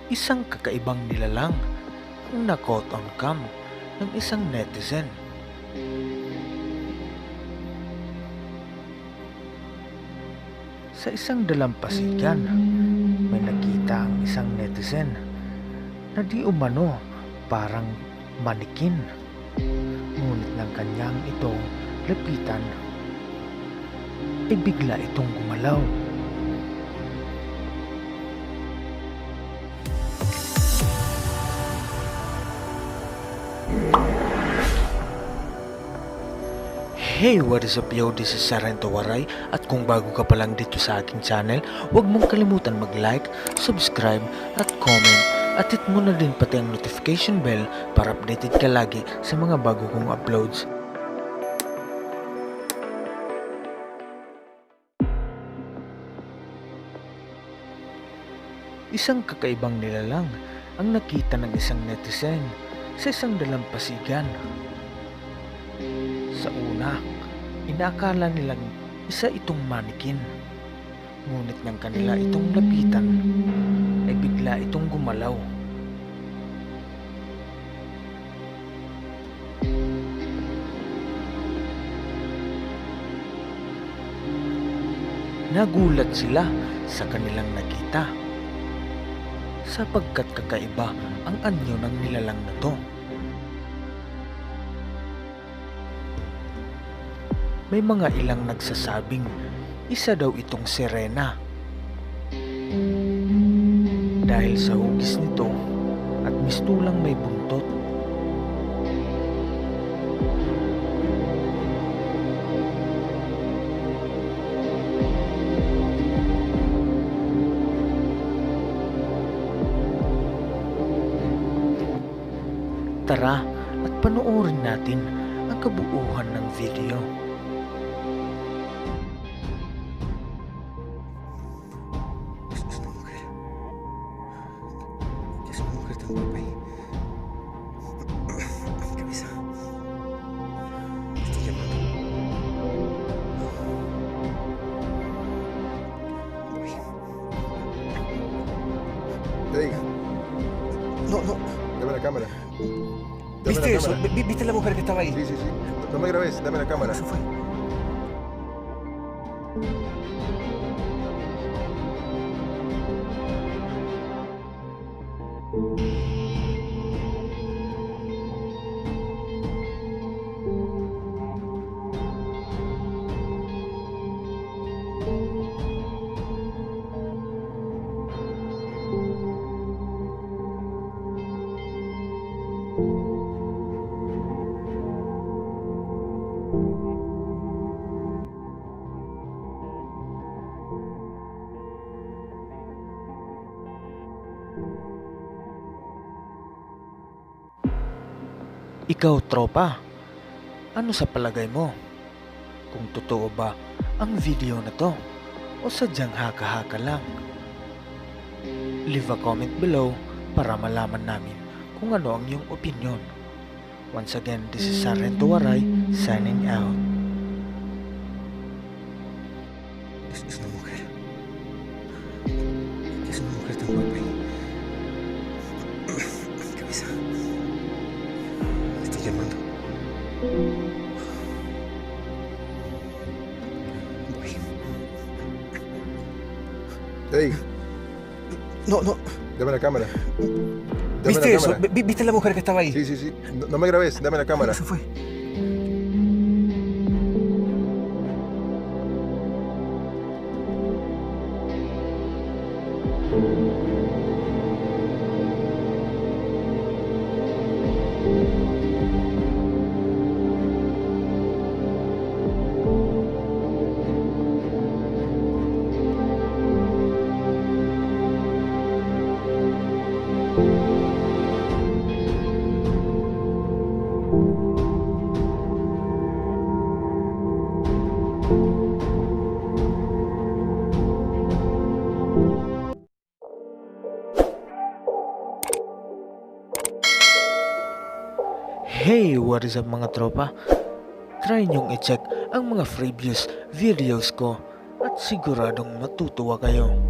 Isang kakaibang nilalang ang na-caught on cam ng isang netizen. Sa isang dalampasigan, may nakita ang isang netizen na di umano parang manikin. Ngunit ng kanyang itong lapitan ay bigla itong gumalaw. Hey, what is up yo? This is Sarhento WARAY at kung bago ka pa lang dito sa aking channel, huwag mong kalimutan mag-like, subscribe at comment at hit mo na din pati ang notification bell para updated ka lagi sa mga bago kong uploads. Isang kakaibang nilalang ang nakita ng isang netizen sa isang dalampasigan. Sa una, inaakala nilang isa itong manikin. Ngunit ng kanila itong lapitan ay bigla itong gumalaw. Nagulat sila sa kanilang nakita sapagkat kakaiba ang anyo ng nilalang na to. May mga ilang nagsasabing isa daw itong Sirena dahil sa hugis nito at mistulang may buntot. Tara at panoorin natin ang kabuuan ng video. Hey, No, dame la cámara. Dame ¿viste la eso? cámara. ¿Viste la mujer que estaba ahí? Sí, sí, sí. No me grabes, dame la cámara. Se fue. Ikaw, tropa, ano sa palagay mo? Kung totoo ba ang video na to o sadyang haka-haka lang? Leave a comment below para malaman namin kung ano ang iyong opinion. Once again, this is Sarhento WARAY signing out. Es una mujer. Es una mujer tan guapa y... Cabeza. Me estoy llamando. Voy. Hey, No. dame la cámara. Dame ¿Viste la eso? cámara. ¿Viste la mujer que estaba ahí? Sí, sí, sí. No me grabes, dame la cámara. Se fue. Hey, what is up mga tropa? Try nyong i-check ang mga previous videos ko at siguradong matutuwa kayo.